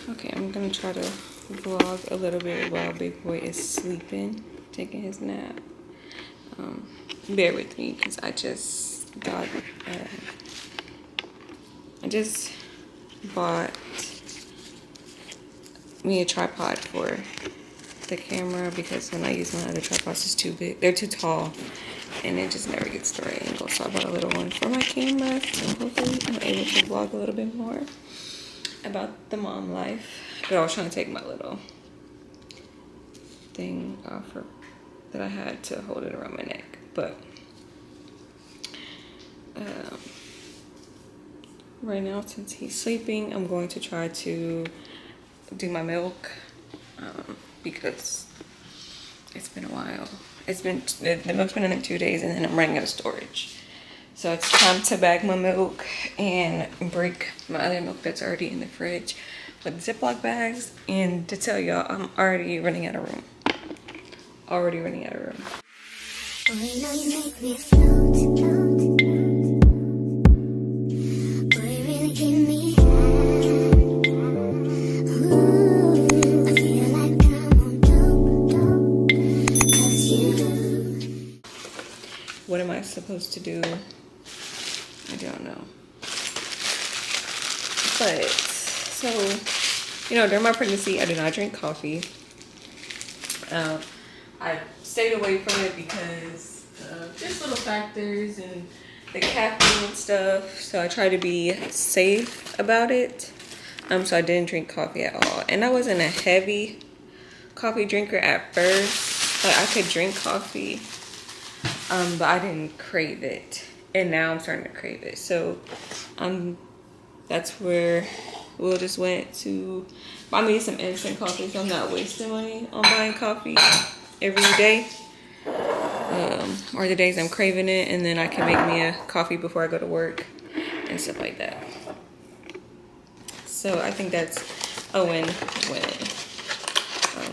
Okay, I'm gonna try to vlog a little bit while big boy is sleeping, taking his nap. Bear with me because I just got, I just bought me a tripod for the camera because when I use my other tripods, it's too big. They're too tall and it just never gets the right angle. So I bought a little one for my camera. So hopefully I'm able to vlog a little bit more about the mom life. But I was trying to take my little thing off that I had to hold it around my neck. But right now, since he's sleeping, I'm going to try to do my milk because it's been a while. The milk's been in 2 days and then I'm running out of storage. So it's time to bag my milk and break my other milk that's already in the fridge with Ziploc bags. And to tell y'all, I'm already running out of room. Already running out of room. Oh, you know you make me float, float, float. Boy, you really give me high. Ooh, I feel like I'm on dope, dope. 'Cause you. What am I supposed to do? I don't know. But, so, you know, during my pregnancy, I did not drink coffee. I stayed away from it because just little factors and the caffeine and stuff. So I tried to be safe about it. So I didn't drink coffee at all. And I wasn't a heavy coffee drinker at first. Like I could drink coffee, but I didn't crave it. And now I'm starting to crave it. So that's where Will just went to buy me some instant coffee, so I'm not wasting money on buying coffee every day. Or the days I'm craving it, and then I can make me a coffee before I go to work and stuff like that. So I think that's a win-win.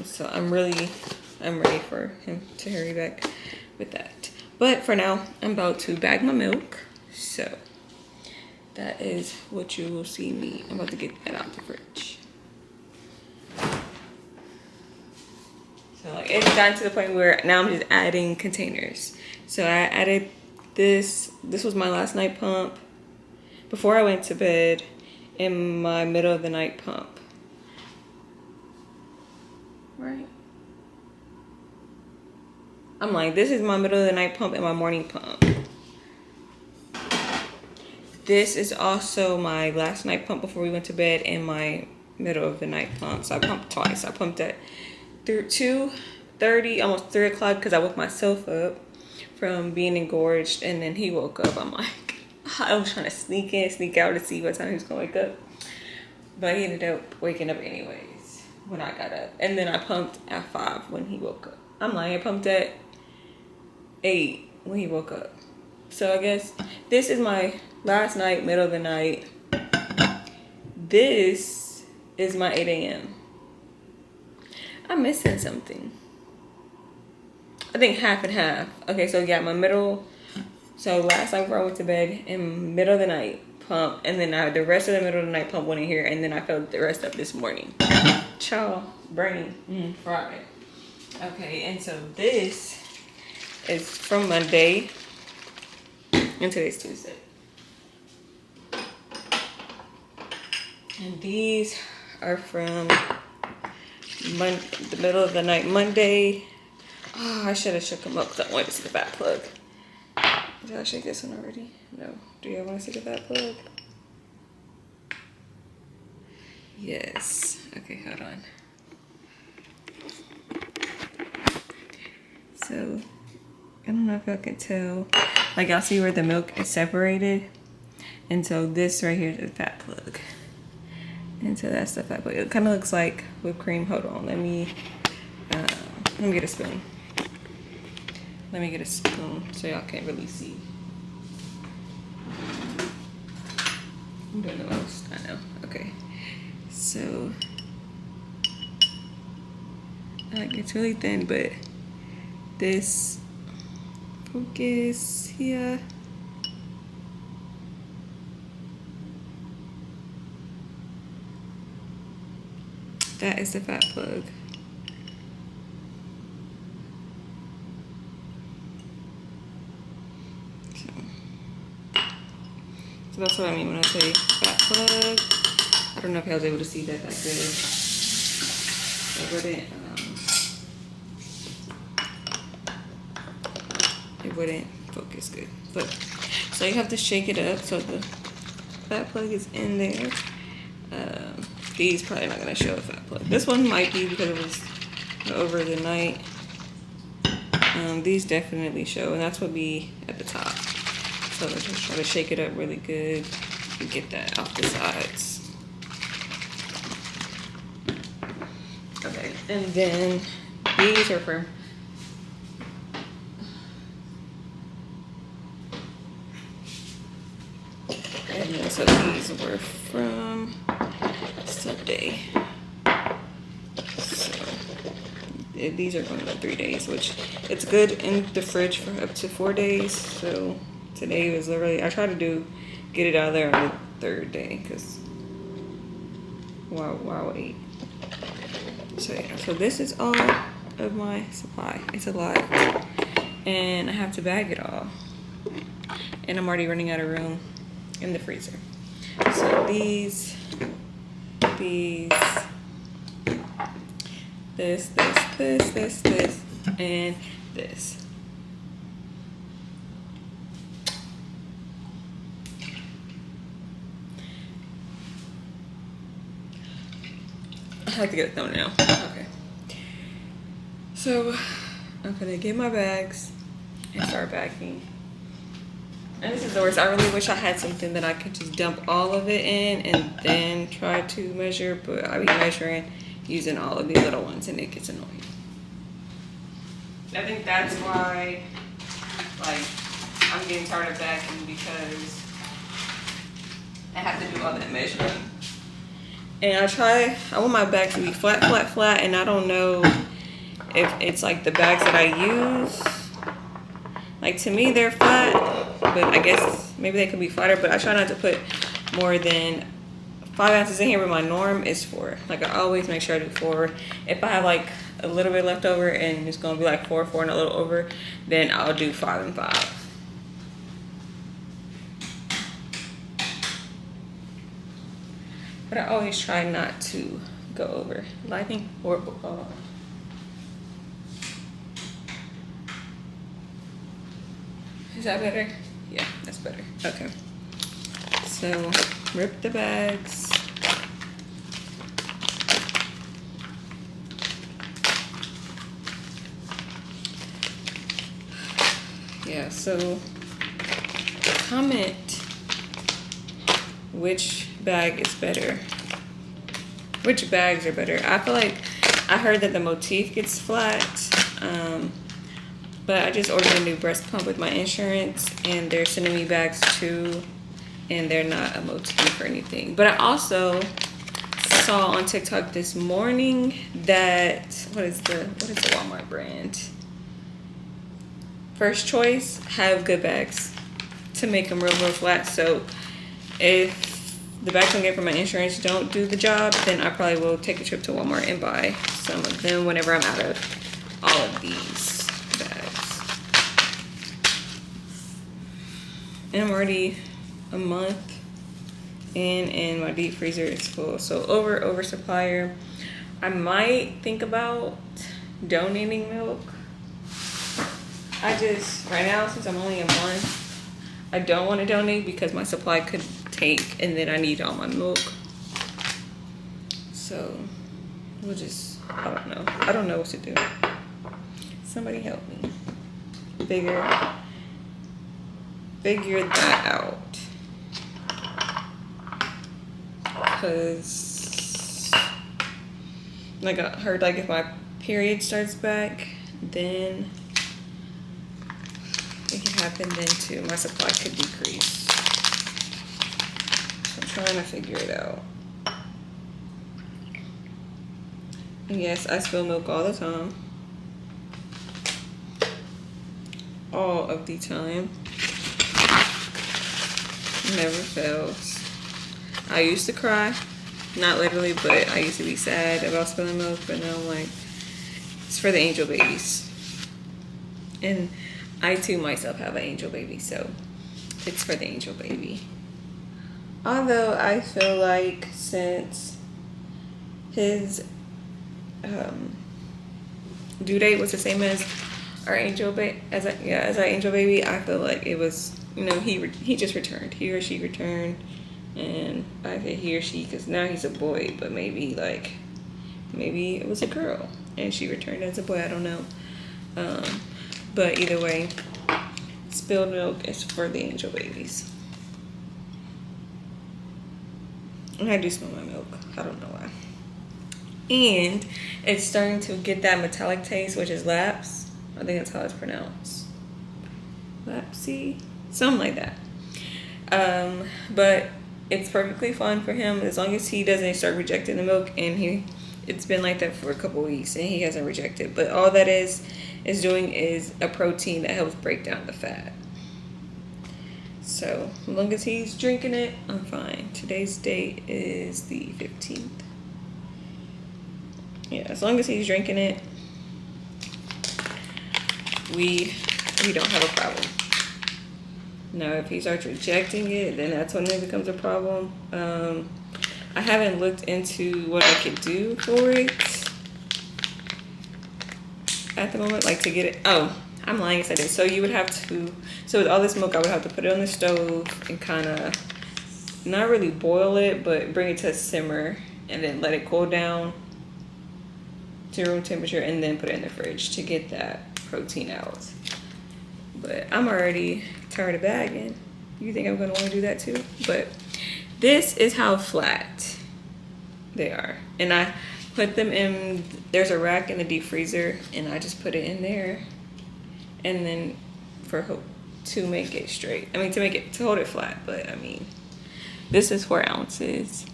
So I'm ready for him to hurry back with that. But for now, I'm about to bag my milk. So that is what you will see me. I'm about to get that out the fridge. So like it's gotten to the point where now I'm just adding containers. So I added this. This was my last night pump before I went to bed, and my middle of the night pump. Right? I'm like, this is my middle of the night pump and my morning pump. This is also my last night pump before we went to bed and my middle of the night pump. So I pumped twice. I pumped at 2:30, almost 3 o'clock because I woke myself up from being engorged, and then he woke up. I'm like, I was trying to sneak in, sneak out to see what time he was gonna wake up. But he ended up waking up anyways when I got up. And then I pumped at 5 when he woke up. I'm lying, I pumped at 8 when he woke up. So I guess this is my last night, middle of the night. This is my 8 a.m. I'm missing something. I think half and half. Okay, so yeah, my middle. So last night before I went to bed, in middle of the night pump, and then the rest of the middle of the night pump went in here, and then I felt the rest up this morning. Ciao, brain fried. Okay, and so this is from Monday, and today's Tuesday. And these are from the middle of the night Monday. Oh, I should have shook them up because I wanted to see the fat plug. Did I shake this one already? No. Do you want to see the fat plug? Yes. Okay, hold on. So, I don't know if y'all can tell. Like, y'all see where the milk is separated? And so this right here is the fat plug. And so that's the fat plug. It kind of looks like whipped cream. Hold on. Let me get a spoon. Let me get a spoon so y'all can't really see. I'm doing the most, I know. Okay. So, like, it's really thin, but this, focus here. that is the fat plug. So that's what I mean when I say fat plug. I don't know if I was able to see that good. It wouldn't focus good. But so you have to shake it up so the fat plug is in there. These probably not gonna show a fat plug. This one might be because it was over the night. These definitely show, and that's what be at the top. So just try to shake it up really good and get that off the sides. Okay, and then these are for and then so these were from Sunday. So these are going to go 3 days, which it's good in the fridge for up to 4 days. So today was literally, I tried to get it out of there on the 3rd day because why wait? So yeah, so this is all of my supply. It's a lot, and I have to bag it all, and I'm already running out of room in the freezer. So these, this, and this. I have to get a thumbnail. Okay. So I'm gonna get my bags and start bagging. And this is the worst. I really wish I had something that I could just dump all of it in and then try to measure, but I be measuring using all of these little ones and it gets annoying. I think that's why, like, I'm getting tired of bagging because I have to do all that measuring. And I want my bag to be flat, and I don't know if it's like the bags that I use. Like, to me, they're flat, but I guess maybe they could be flatter, but I try not to put more than 5 ounces in here, but my norm is 4. Like, I always make sure I do 4. If I have like a little bit left over and it's gonna be like 4 and a little over, then I'll do 5 and 5. But I always try not to go over. Lighting horrible. Is that better? Yeah, that's better. Okay. So rip the bags. Yeah, so comment which bag is better. Which bags are better? I feel like I heard that the motif gets flat, but I just ordered a new breast pump with my insurance, and they're sending me bags too, and they're not a motif or anything. But I also saw on TikTok this morning that what is the Walmart brand? First Choice have good bags to make them real flat. So if the bags I get from my insurance don't do the job, then I probably will take a trip to Walmart and buy some of them whenever I'm out of all of these bags. And I'm already a month in and my deep freezer is full. So oversupplier. I might think about donating milk. I just, right now, since I'm only a month, I don't want to donate because my supply could take and then I need all my milk. So we'll just, I don't know what to do. Somebody help me figure that out, because like I heard, like if my period starts back, then it can happen then too. My supply could decrease. So I'm trying to figure it out. And yes, I spill milk all the time. All of the time. Never fails. I used to cry Not literally, but I used to be sad about spilling milk, but now I'm like, it's for the angel babies. And I too myself have an angel baby, so it's for the angel baby. Although I feel like since his due date was the same as our angel as our angel baby, I feel like it was, you know, he just returned. He or she returned, and I say he or she because now he's a boy, but maybe it was a girl and she returned as a boy. I don't know. But either way, spilled milk is for the angel babies. And I do smell my milk. I don't know why. And it's starting to get that metallic taste, which is laps. I think that's how it's pronounced. Lapsy? Something like that. But it's perfectly fine for him as long as he doesn't start rejecting the milk. And it's been like that for a couple weeks and he hasn't rejected. But all that is doing is a protein that helps break down the fat. So as long as he's drinking it, I'm fine. Today's date is the 15th. Yeah, as long as he's drinking it, we don't have a problem. Now, if he starts rejecting it, then that's when it becomes a problem. I haven't looked into what I could do for it at the moment, like to get it. Oh, I'm lying if I did. So you would have to, so with all this milk, I would have to put it on the stove and kind of not really boil it, but bring it to a simmer and then let it cool down to room temperature and then put it in the fridge to get that protein out. But I'm already tired of bagging. You think I'm gonna want to do that too? But this is how flat they are. And I put them in, there's a rack in the deep freezer and I just put it in there. And then to make it straight. I mean, to hold it flat, but I mean, this is 4 ounces.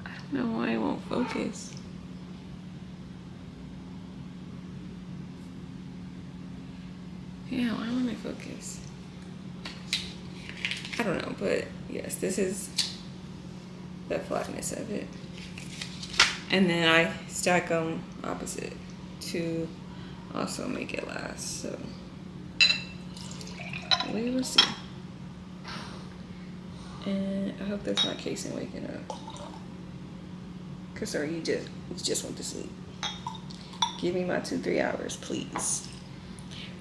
I don't know why it won't focus. Yeah, why won't it focus? I don't know, but yes, this is the flatness of it. And then I stack them opposite to also make it last. So we will see. And I hope that's not casing waking up. Cause sorry, you just went to sleep. Give me my 2-3 hours, please.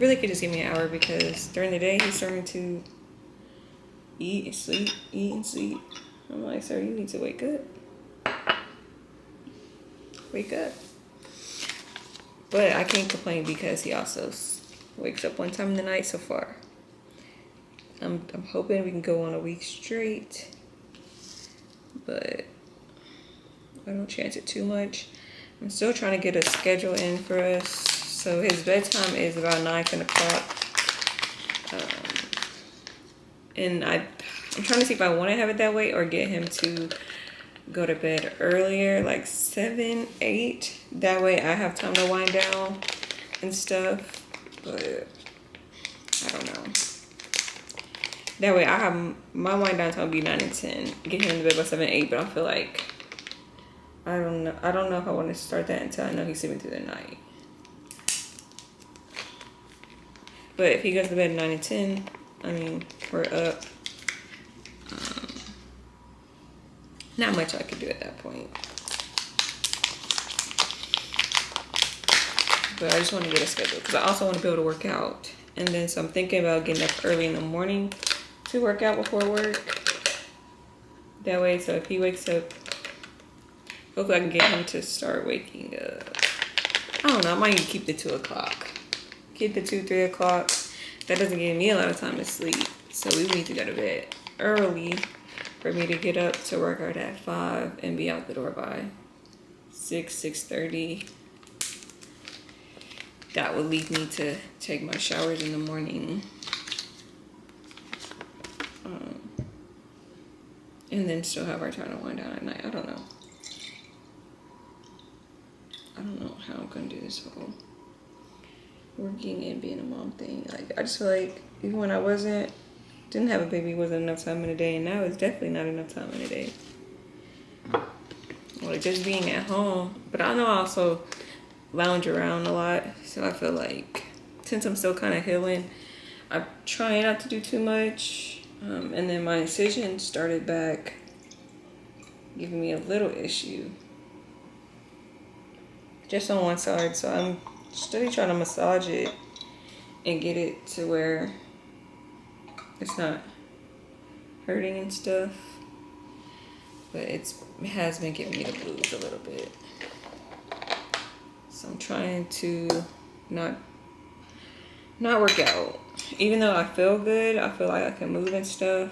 Really could just give me an hour because during the day he's starting to eat and sleep. I'm like, sir, you need to wake up. Wake up. But I can't complain because he also wakes up one time in the night so far. I'm hoping we can go on a week straight, but I don't chance it too much. I'm still trying to get a schedule in for us. So his bedtime is about 9-10 o'clock. And I'm trying to see if I want to have it that way or get him to go to bed earlier, like 7, 8. That way I have time to wind down and stuff. But I don't know. That way I have my wind down time be 9 and 10. Get him in bed by 7, 8. But I feel like I don't know if I want to start that until I know he's sleeping through the night. But if he goes to bed at 9 and 10, I mean, we're up. Not much I could do at that point. But I just want to get a schedule because I also want to be able to work out. And then so I'm thinking about getting up early in the morning to work out before work. That way, so if he wakes up, hopefully I can get him to start waking up. I don't know, I might need to keep the 2 o'clock. Keep the 2-3 o'clock. That doesn't give me a lot of time to sleep. So we need to go to bed early for me to get up to work out at 5 and be out the door by 6:30. That would lead me to take my showers in the morning. And then still have our time to wind down at night. I don't know how I'm gonna do this whole working and being a mom thing. Like, I just feel like even when I didn't have a baby, wasn't enough time in a day, and now it's definitely not enough time in a day. like just being at home. But I know I also lounge around a lot, so I feel like since I'm still kind of healing, I'm trying not to do too much. And then my incision started back giving me a little issue just on one side, so I'm steady trying to massage it and get it to where it's not hurting and stuff. But it has been giving me the blues a little bit. So I'm trying to not work out. Even though I feel good, I feel like I can move and stuff,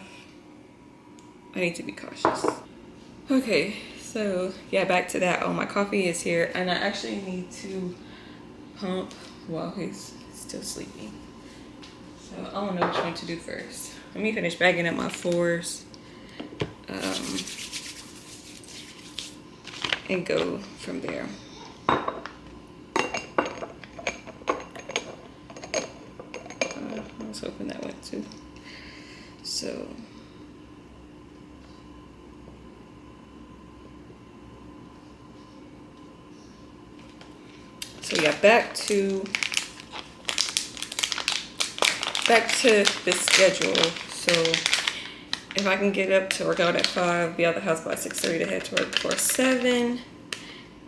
I need to be cautious. Okay, so yeah, back to that. Oh, my coffee is here, and I actually need to pump while he's still sleeping. So I don't know which one to do first. Let me finish bagging up my floors and go from there. I was hoping that went too. So yeah, back to the schedule. So if I can get up to work out at 5, be out of the house by 6:30 to head to work for 7,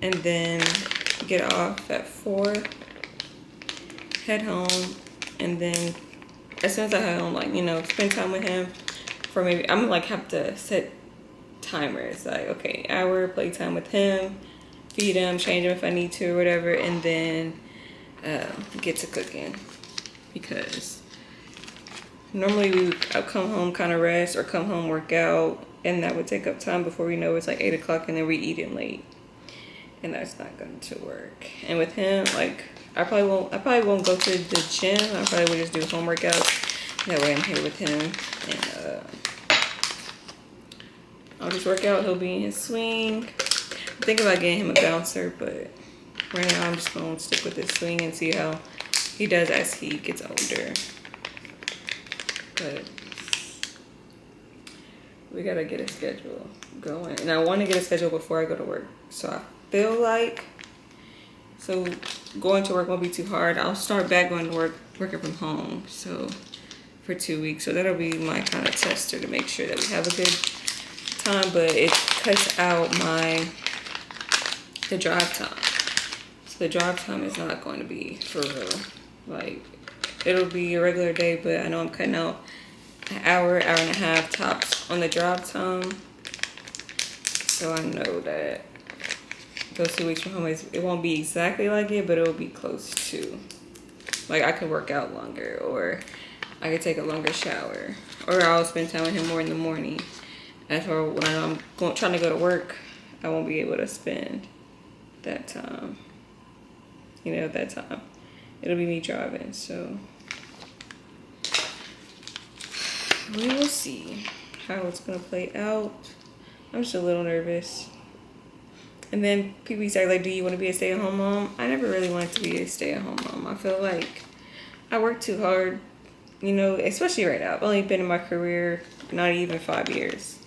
and then get off at 4, head home, and then as soon as I head home, like, you know, spend time with him for maybe, I'm like have to set timers, like, okay, hour playtime with him, feed him, change him if I need to or whatever, and then get to cooking, because normally I'll come home kind of rest or come home work out, and that would take up time before we know it's like 8 o'clock, and then we eating late, and that's not going to work. And with him, like, I probably won't go to the gym. I probably will just do home workouts. That way I'm here with him, and I'll just work out. He'll be in his swing. I'm thinking about getting him a bouncer, but right now I'm just going to stick with this swing and see how he does as he gets older. But we got to get a schedule going. And I want to get a schedule before I go to work. So I feel like, so going to work won't be too hard. I'll start back going to work, working from home. So for 2 weeks. So that'll be my kind of tester to make sure that we have a good time. But it cuts out the drive time. So the drive time is not going to be for real. Like, it'll be a regular day, but I know I'm cutting out an hour, hour and a half tops on the drive time. So I know that those 2 weeks from home, it won't be exactly like it, but it will be close to. Like, I could work out longer, or I could take a longer shower, or I'll spend time with him more in the morning. As for when I'm trying to go to work, I won't be able to spend that time. You know, that time. It'll be me driving, so we will see how it's gonna play out. I'm just a little nervous. And then people say, like, do you want to be a stay-at-home mom? I never really wanted to be a stay-at-home mom. I feel like I work too hard, you know, especially right now. I've only been in my career not even 5 years.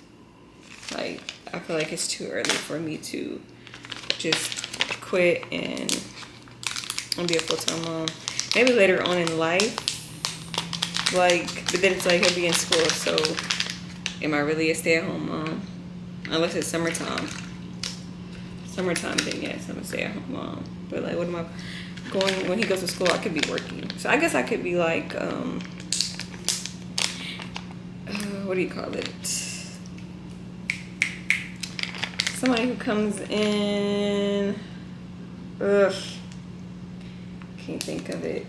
Like, I feel like it's too early for me to just quit and be a full-time mom. Maybe later on in life, like, but then it's like he'll be in school, so am I really a stay-at-home mom? Unless it's summertime. Summertime, then yes, I'm a stay-at-home mom. But like, what am I going, when he goes to school, I could be working. So I guess I could be like, what do you call it? Somebody who comes in, can't think of it.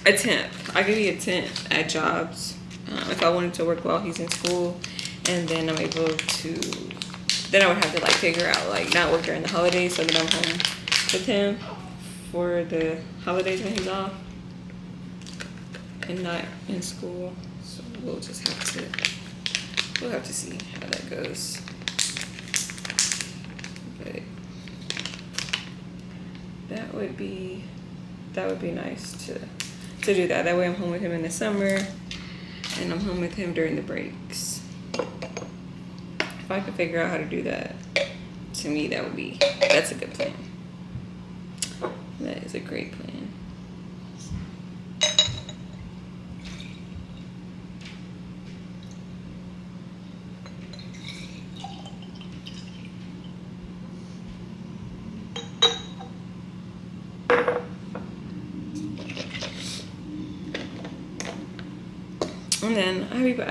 A temp. I could be a temp at jobs if I wanted to work while he's in school, and then I'm able to. Then I would have to like figure out like not work during the holidays, so that I'm home with him for the holidays when he's off, and not in school. So we'll just have to see how that goes. But that would be nice to do that. That way I'm home with him in the summer, and I'm home with him during the breaks. If I could figure out how to do that, to me that's a good plan. That is a great plan. And then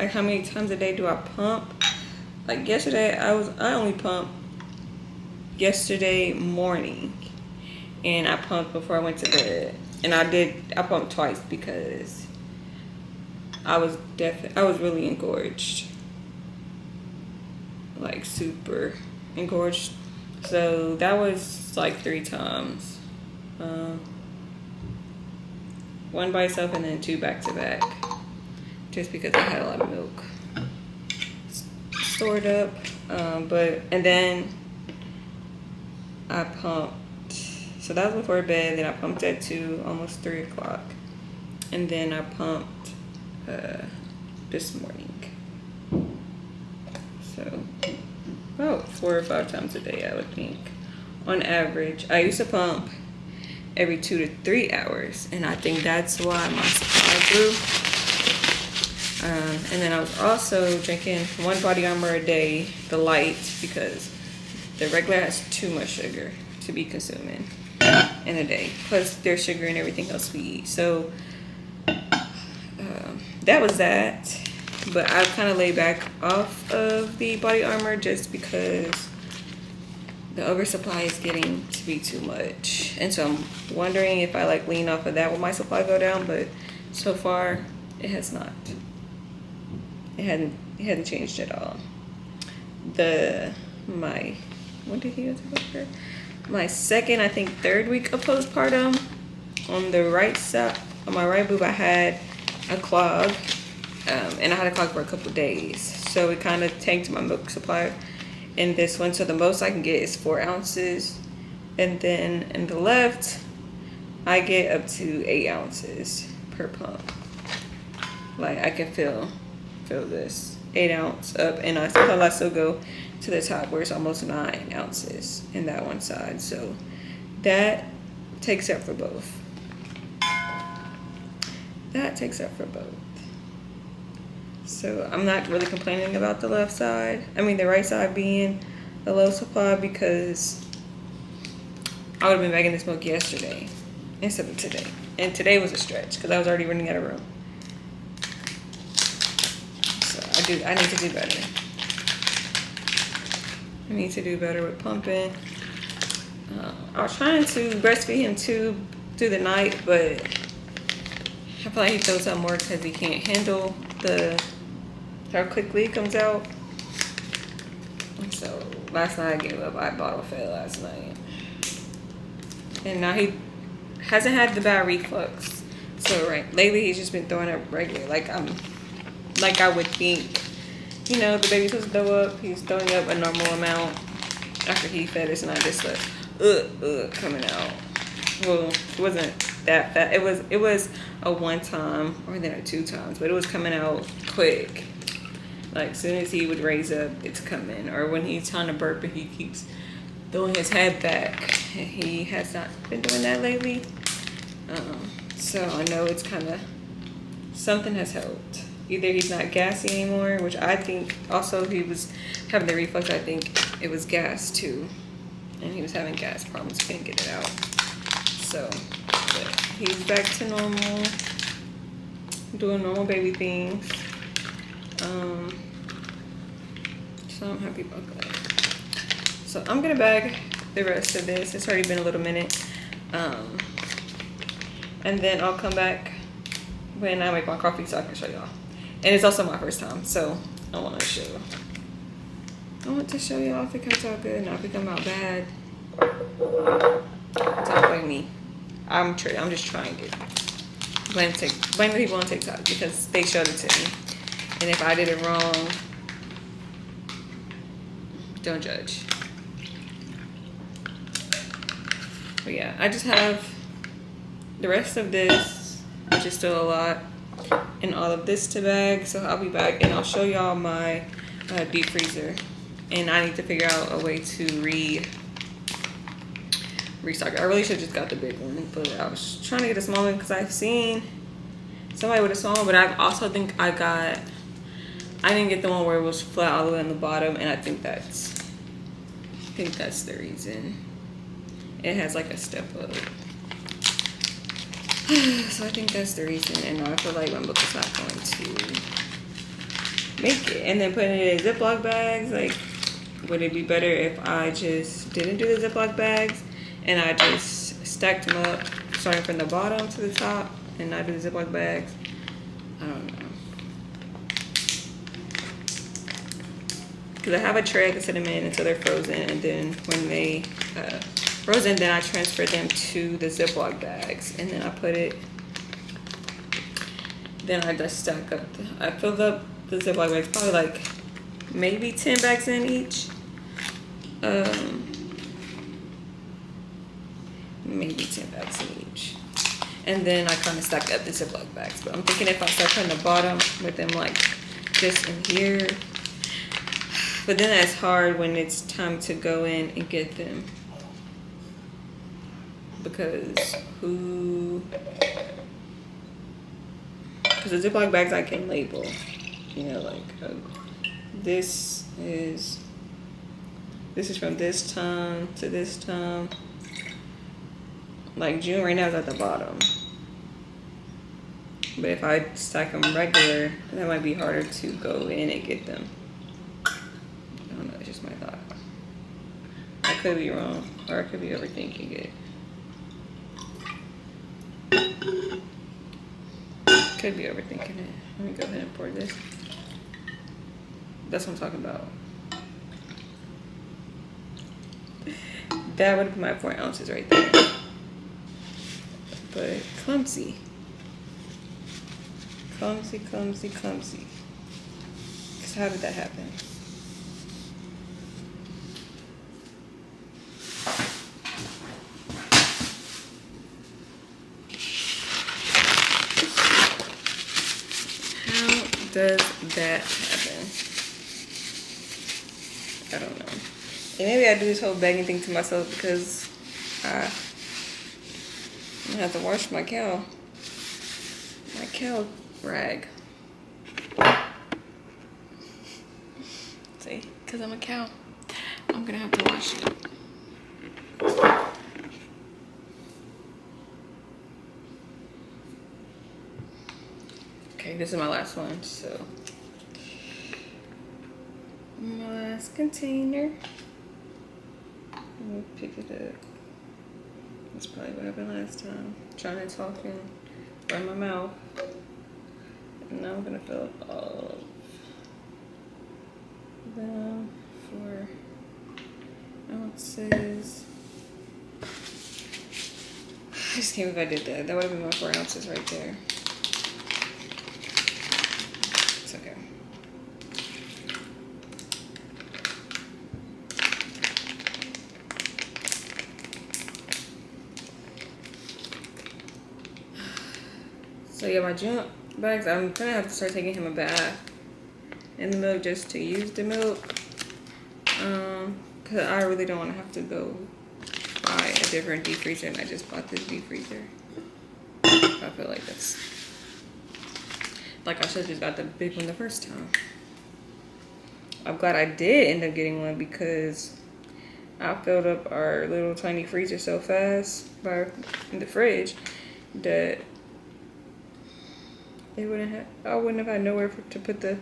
how many times a day do I pump? Like yesterday, I only pumped yesterday morning, and I pumped before I went to bed. And I pumped twice because I was really engorged, like super engorged. So that was like 3 times, one by itself and then 2 back to back. Just because I had a lot of milk stored up, and then I pumped. So that was before bed. Then I pumped at 2, almost 3 o'clock, and then I pumped this morning. So about 4 or 5 times a day, I would think, on average. I used to pump every 2 to 3 hours, and I think that's why my supply grew. And then I was also drinking 1 Body Armor a day, the light, because the regular has too much sugar to be consuming in a day. Plus there's sugar in everything else we eat. So that was that. But I've kind of laid back off of the Body Armor just because the oversupply is getting to be too much. And so I'm wondering if I like lean off of that, will my supply go down? But so far it has not. It hadn't changed at all. When did he go to? My second, I think 3rd week of postpartum, on the right side, on my right boob, I had a clog, and I had a clog for a couple days. So it kind of tanked my milk supply in this one. So the most I can get is 4 ounces, and then in the left, I get up to 8 ounces per pump. Like I can feel this 8 ounce up, and I still go to the top where it's almost 9 ounces in that one side. So that takes up for both. So I'm not really complaining about the left side. I mean the right side being the low supply, because I would have been bagging this milk yesterday instead of today. And today was a stretch because I was already running out of room. I need to do better. I need to do better with pumping. I was trying to breastfeed him too through the night, but I feel like he throws out more because he can't handle how quickly it comes out. And so last night I gave up. I bottle fed last night, and now he hasn't had the bad reflux. So lately he's just been throwing up regular, like I would think, the baby's supposed to throw up. He's throwing up a normal amount after he fed us, and I just coming out. Well, it wasn't that fast. It was a 1 time or then a 2 times, but it was coming out quick. Like as soon as he would raise up, it's coming. Or when he's trying to burp and he keeps throwing his head back. He has not been doing that lately. So I know it's kind of, something has helped. Either he's not gassy anymore, which I think also he was having the reflux. I think it was gas too. And he was having gas problems, couldn't get it out. So, but he's back to normal, doing normal baby things. So I'm happy about that. So I'm gonna bag the rest of this. It's already been a little minute. And then I'll come back when I make my coffee so I can show y'all. And it's also my first time, so I want to show y'all if it comes out good, not if it comes out bad. Don't blame me. I'm just trying it. Blame the people on TikTok because they showed it to me. And if I did it wrong, don't judge. But yeah, I just have the rest of this, which is still a lot, and all of this to bag. So I'll be back and I'll show y'all my deep freezer and I need to figure out a way to restock it. I really should have just got the big one, but I was trying to get a small one because I've seen somebody with a small one, but I also think I didn't get the one where it was flat all the way on the bottom, and I think that's the reason. It has like a step up. So I think that's the reason, and I feel like my book is not going to make it. And then putting it in Ziploc bags, like, would it be better if I just didn't do the Ziploc bags and I just stacked them up starting from the bottom to the top and not do the Ziploc bags? I don't know. Because I have a tray I can set them in until they're frozen, and then when they frozen, then I transfer them to the Ziploc bags, and then I put it, then I just stack up, I filled up the Ziploc bags, probably like maybe 10 bags in each. Maybe 10 bags in each. And then I kind of stack up the Ziploc bags. But I'm thinking if I start from the bottom with them like just in here. But then that's hard when it's time to go in and get them. Because the Ziploc bags I can label. You know, like this is from this time to this time. Like June right now is at the bottom. But if I stack them regular, that might be harder to go in and get them. I don't know, it's just my thought. I could be wrong, or I could be overthinking it. Could be overthinking it. Let me go ahead and pour this. That's what I'm talking about. That would be my 4 ounces right there. But clumsy. Clumsy. Because how did that happen? How does that happen? I don't know. And maybe I do this whole begging thing to myself because I have to wash my cow rag. See, because I'm a cow, I'm gonna have to wash it. Okay, this is my last one, so my last container. We'll pick it up. That's probably what happened last time. Trying to talk and run my mouth. And now I'm gonna fill up all of them 4 ounces. I just can't believe I did that. That would have been my 4 ounces right there. It's okay. So yeah, my junk bags, I'm gonna have to start taking him a bath in the milk just to use the milk. Cause I really don't want to have to go buy a different deep freezer, and I just bought this deep freezer. I feel like that's, like I should have just got the big one the first time. I'm glad I did end up getting one because I filled up our little tiny freezer so fast in the fridge that I wouldn't have had nowhere to put the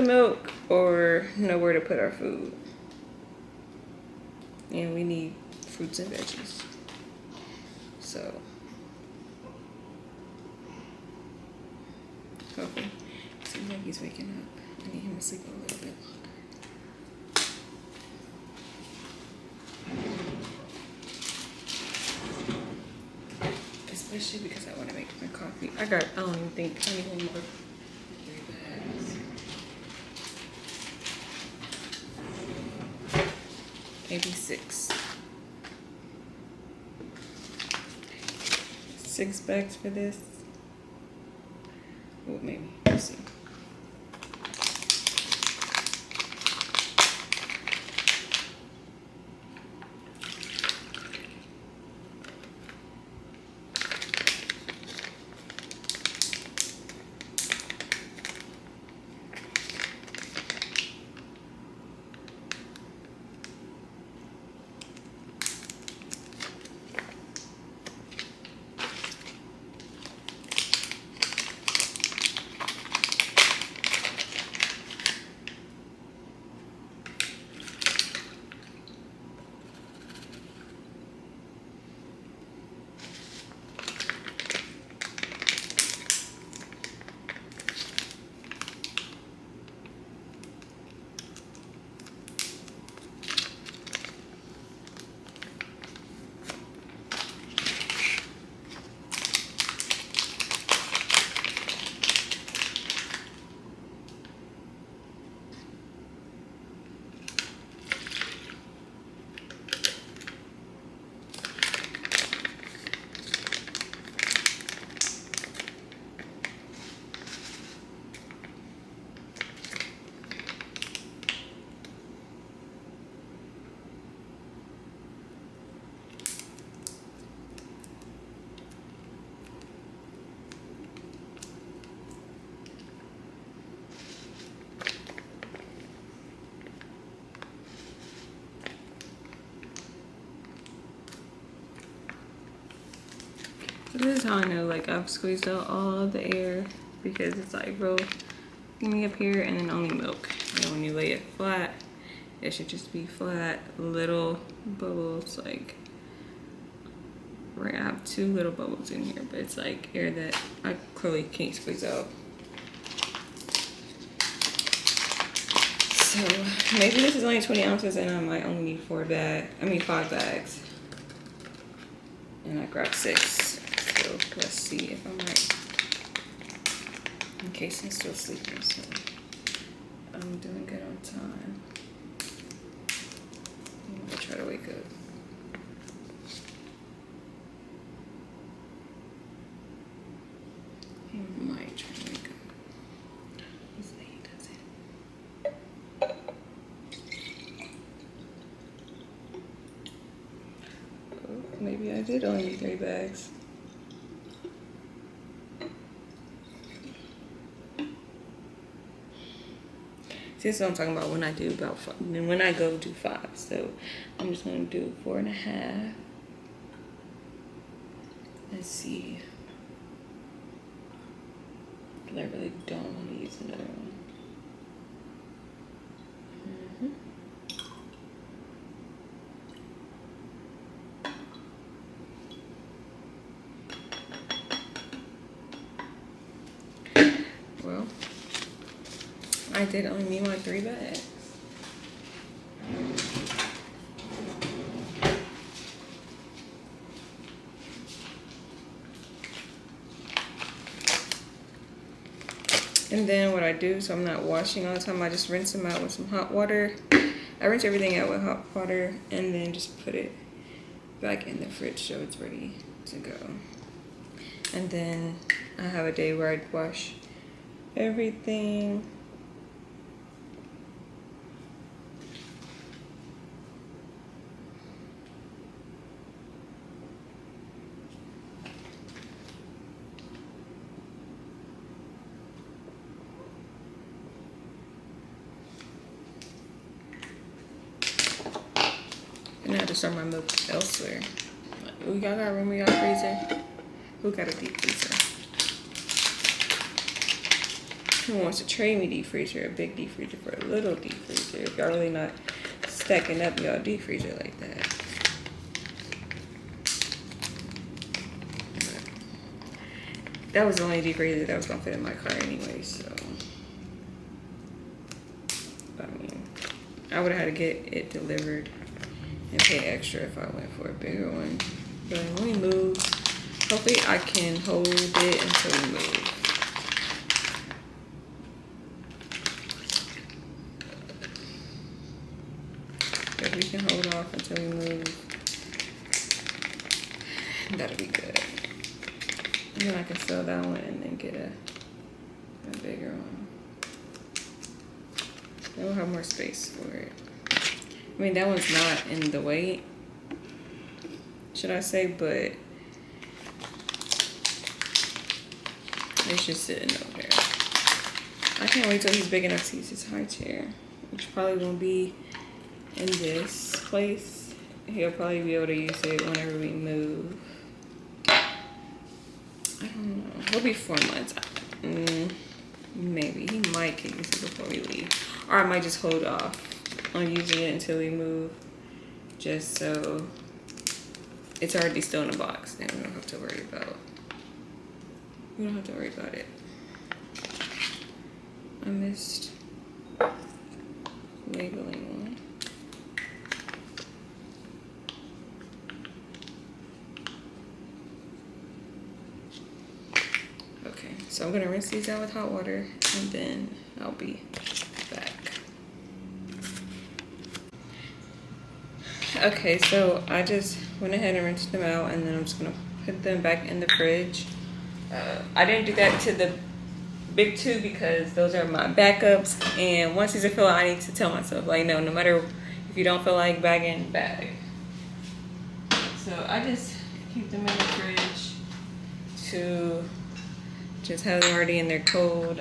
milk or nowhere to put our food. And we need fruits and veggies. So hopefully, it seems like he's waking up. I need him to sleep a little bit longer. Especially because I want to make my coffee. I don't even think I need one more. 3 bags. Maybe 6. 6 bags for this. Well, maybe. We'll see. This is how I know, like, I've squeezed out all of the air because it's like real skinny up here and then only milk. And when you lay it flat, it should just be flat, little bubbles. Like, right, I have 2 little bubbles in here, but it's like air that I clearly can't squeeze out. So maybe this is only 20 ounces and I might only need 5 bags. And I grabbed 6. So let's see if I'm right. In case I'm still sleeping, so I'm doing good on time. I'm gonna try to wake up. He might try to wake up. Let's see, he does it. Oh, maybe I did only need 3 bags. See, this is what I'm talking about when I do about 5. And when I go do 5. So I'm just gonna do 4.5. Let's see. But I really don't want to use another one. Well, I did only need my 3 bags. And then what I do, so I'm not washing all the time, I just rinse them out with some hot water. I rinse everything out with hot water and then just put it back in the fridge so it's ready to go. And then I have a day where I wash everything. And I have to store my milk elsewhere. We got a room, we got a freezer. Who got a deep freezer? Who wants to trade me deep freezer, a big deep freezer for a little deep freezer? If y'all really not stacking up y'all deep freezer like that. But that was the only deep freezer that was gonna fit in my car anyway, so. I mean, I would have had to get it delivered and pay extra if I went for a bigger one. But when we move, hopefully I can hold it until we move. If we can hold off until we move, that'll be good. And then I can sell that one and then get a bigger one. Then we'll have more space for it. I mean, that one's not in the way, should I say, but it's just sitting over there. I can't wait till he's big enough to use his high chair, which probably won't be in this place. He'll probably be able to use it whenever we move. I don't know. It'll be 4 months. Maybe. He might get used it before we leave. Or I might just hold off on using it until we move, just so it's already still in the box and we don't have to worry about it. I missed labeling one. Okay, so I'm gonna rinse these out with hot water and then I'll be back. Okay, so I just went ahead and rinsed them out and then I'm just gonna put them back in the fridge. I didn't do that to the big 2 because those are my backups, and once these are filled, I need to tell myself, like, no matter if you don't feel like bagging, bag. So I just keep them in the fridge to just have them already in there cold,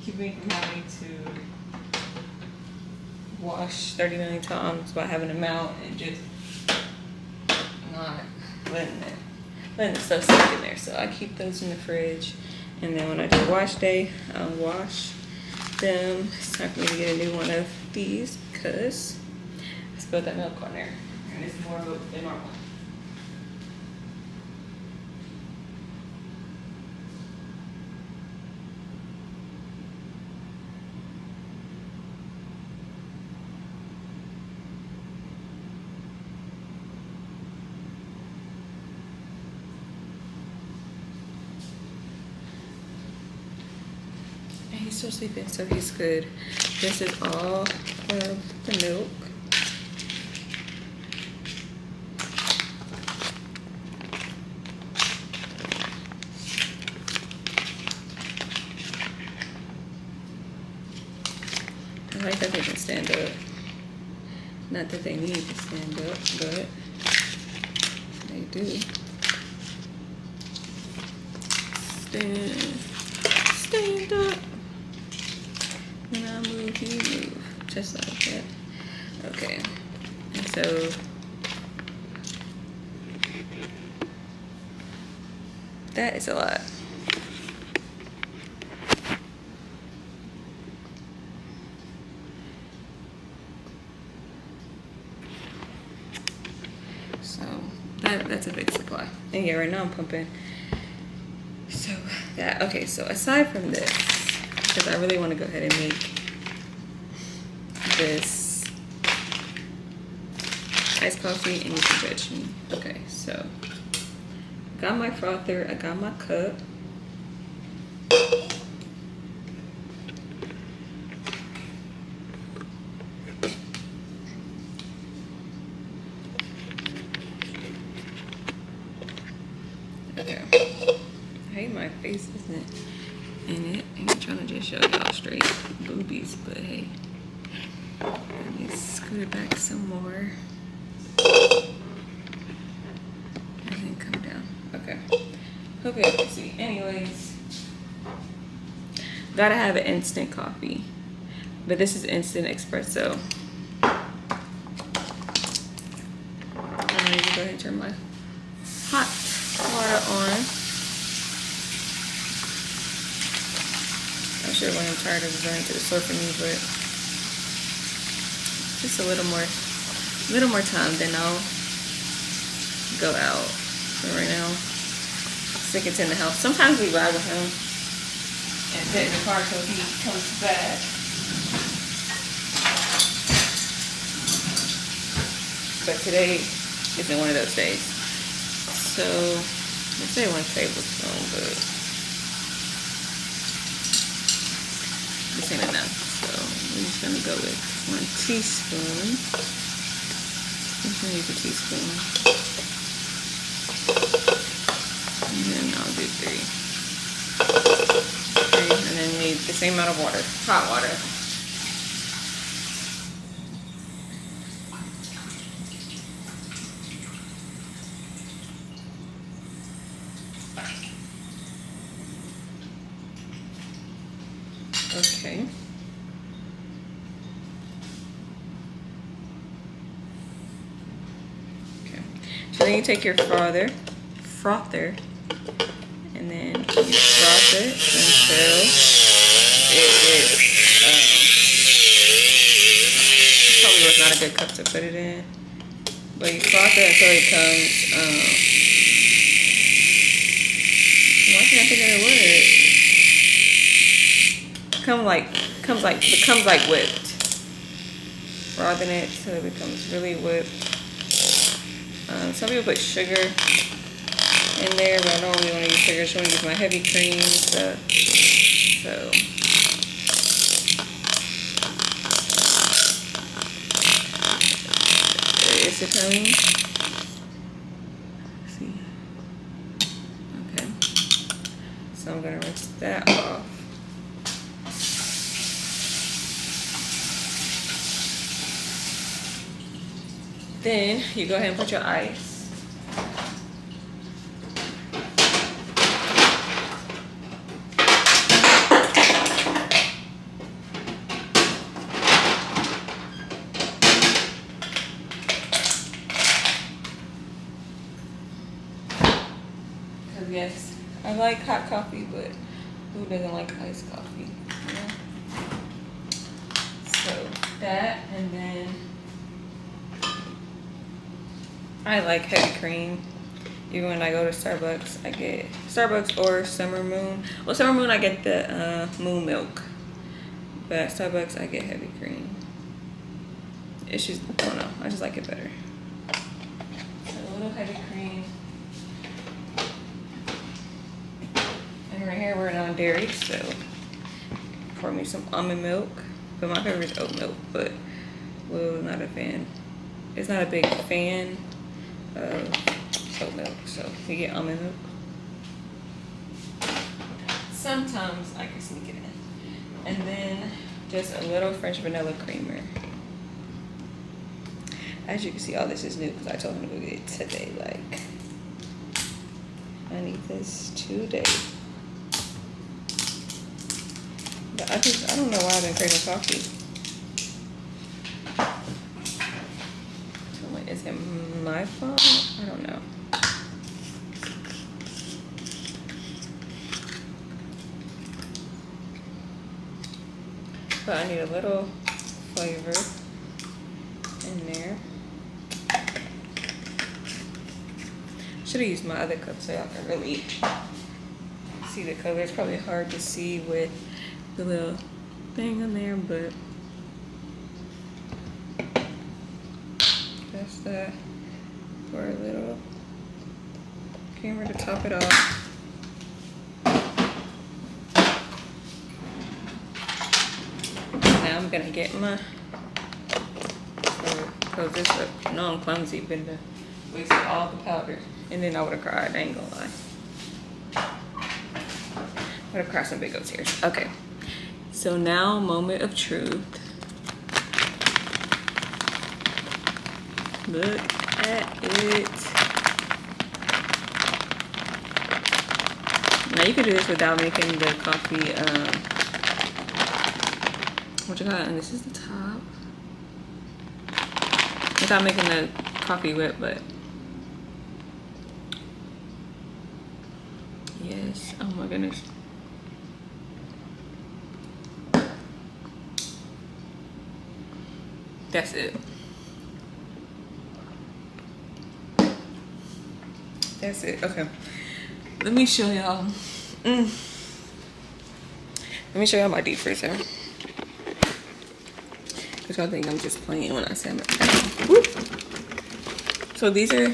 keep me from having to wash 30 million times by having them out and just not letting it. letting the stuff soak in there. So I keep those in the fridge. And then when I do wash day, I'll wash them. It's time for me to get a new one of these because I spilled that milk on there. And it's more milk than normal. He's still sleeping, so he's good. This is all of the milk. I like that they can stand up. Not that they need to stand up, but they do. Stand up. When I move, you move. Just like that. Okay. And so that is a lot. So that's a big supply. And yeah, right now I'm pumping. So that, okay, so aside from this, because I really want to go ahead and make this iced coffee and you can judge me. Okay, so got my frother, I got my cup. Okay. I hate my face isn't in it. I'm trying to just show y'all straight boobies, but hey. Let me scoot it back some more. And then come down. Okay. Hope you can see. Anyways. Gotta have an instant coffee. But this is instant espresso. I'm ready to go ahead and turn my hot water on. I'm sure when I'm tired of running to the store for me, but just a little more time, then I'll go out. So right now, Sickett's in the house. Sometimes we ride with him and sit in the car till he comes back. But today isn't one of those days. So let's say 1 tablespoon, but this ain't enough. So we're just gonna go with 1 teaspoon. I'm just gonna use a teaspoon. And then I'll do 3. And then need the same amount of water, hot water. Okay. Okay. So then you take your frother, and then you froth it until it gets, probably was not a good cup to put it in, but you froth it until it why can't I think of the word? Becomes like whipped. Frothing it till it becomes really whipped. Some people put sugar in there, but I don't really want to use sugar. I just want to use my heavy cream stuff. So is it coming? Let's see. Okay. So I'm gonna rinse that off. Then you go ahead and put your ice. yes, I like hot coffee, but who doesn't like iced coffee? Yeah. So that, and then I like heavy cream. Even when I go to Starbucks, I get Starbucks or Summer Moon. Well, Summer Moon I get the moon milk, but at Starbucks I get heavy cream. It's just, I don't know, I just like it better. So a little heavy cream. And right here we're on dairy, so pour me some almond milk. But my favorite is oat milk, but Will is not a fan. It's not a big fan of oat milk, so we get almond milk. Sometimes I can sneak it in. And then just a little French vanilla creamer. As you can see, all this is new because I told him to go get it today. Like, I need this today. But I don't know why I've been craving coffee. So like, is it my fault? I don't know. But I need a little flavor in there. Should have used my other cup so y'all can really see the color. It's probably hard to see with the little thing on there, but that's that. For a little creamer to top it off. Now I'm gonna get my, close this up. No, I'm clumsy, but wasted all the powder. And then I would have cried, I ain't gonna lie. Would have cried some big old tears. Okay, so now moment of truth. Look at it. Now you could do this without making the coffee, what you call it? And this is the top. Without making the coffee whip, but yes, oh my goodness. That's it. That's it. Okay. Let me show y'all. Let me show y'all my deep freezer. Because y'all think I'm just playing when I say I'm So these are,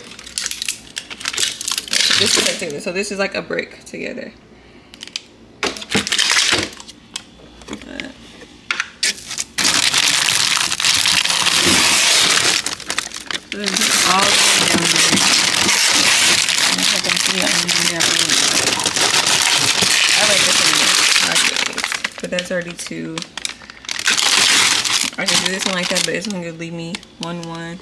this is together. So this is like a brick together. So then put all the way down there. I like this one. But that's already two. I can do this one like that, but it's gonna leave me one.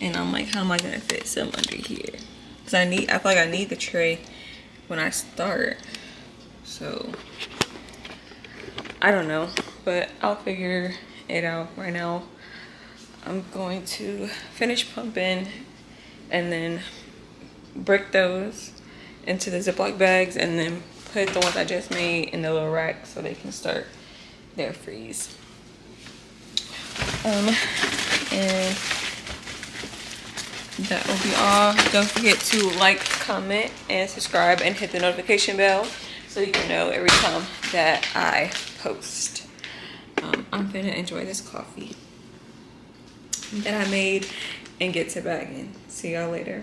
And I'm like, how am I gonna fit some under here? Because I feel like I need the tray when I start. So I don't know, but I'll figure it out. Right now I'm going to finish pumping and then brick those into the Ziploc bags and then put the ones I just made in the little rack so they can start their freeze. And that will be all. Don't forget to like, comment, and subscribe, and hit the notification bell so you can know every time that I post. I'm gonna enjoy this coffee that I made and get to bagging. See y'all later.